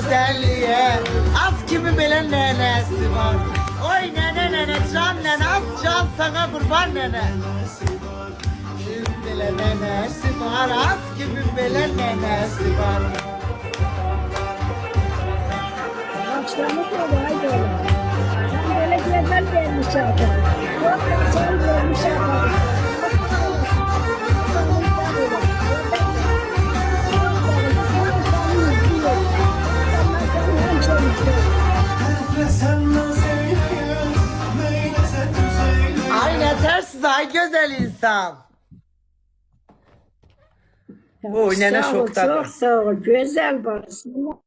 güzelliğe. Az kimi belə nənəsi var. Oy nənə nənə can nənə az can sana kurban nənə. Kim belə nənəsi var az kimi belə nənəsi var. Başlamış olay böyle. Ben böyle güzel vermiş zaten. Çok güzel vermiş zaten. Ay yetersiz ay güzel insan. Oy nene Sağ ol, şoktadır. çok sağ ol. Güzel barsın.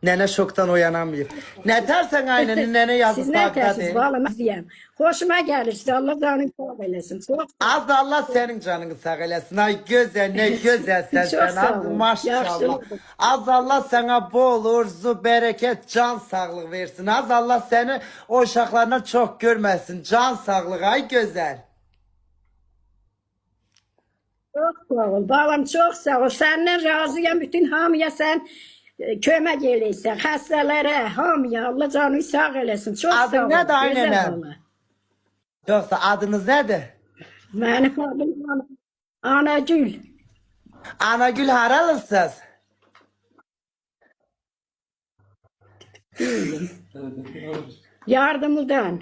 Nene şoktan uyanamıyor. Ne dersen aynen nene yazıp Siz ne takladı. dersiniz? Vallahi diyeyim. Hoşuma gelir. Size Allah canını sağ eylesin. Çok Az da Allah senin canını sağ eylesin. Ay güzel ne güzel sen Çok sen. sağ Az olun. maşallah. Yaxşılık. Az Allah sana bol urzu, bereket, can sağlık versin. Az Allah seni o uşaklarına çok görmesin. Can sağlık ay güzel. Çok sağ ol. Balam çok sağ ol. Senden razıyım. Bütün hamıya sen kömək eləyirsən. Xəstələrə, hamıya Allah canını sağ eləsin. Çok Adın sağ ol. nədir, ay Gözəl nənəm? bala. Yoksa adınız nedir? Mənim adım Anagül. Anagül haralısınız? Yardımlıdan.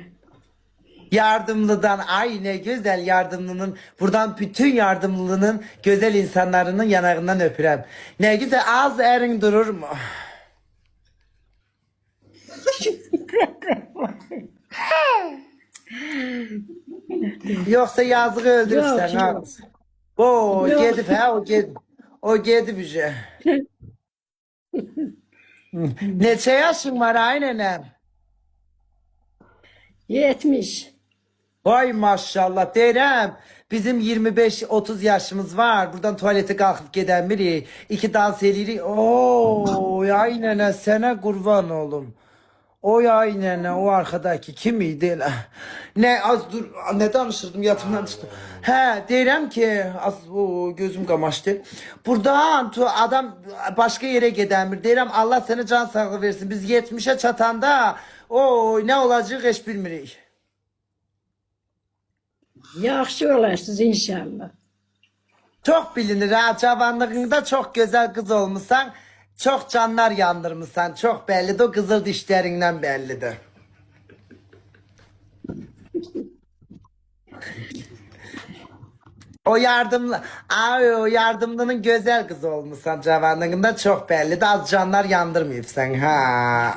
Yardımlıdan ay ne güzel yardımlının buradan bütün yardımlının güzel insanlarının yanağından öpürem. Ne güzel az erin durur mu? Yoksa yazığı öldürürsen Yok, ha. yok. O Yok. gedip ha o gedip. O gedip işte. Neçe yaşın var aynenem? 70. Vay maşallah derem. Bizim 25-30 yaşımız var. Buradan tuvalete kalkıp giden biri. İki dans edirik. Oo, ay nene sana kurban oğlum. O ay nene o arkadaki kimiydi la? Ne az dur ne danışırdım yatımdan çıktım. He derem ki az o gözüm kamaştı. Buradan adam başka yere giden bir derem Allah sana can sağlığı versin. Biz 70'e çatanda o ne olacak hiç bilmirik. Yaxşı olarsınız inşallah. Çok bilinir ha cavanlığında çok güzel kız olmuşsan çok canlar yandırmışsan çok bellidir o kızıl dişlerinden bellidir. O yardımlı ay o yardımlının güzel kız olmuşsan cavanlığında çok bellidir az canlar yandırmayıp sen ha.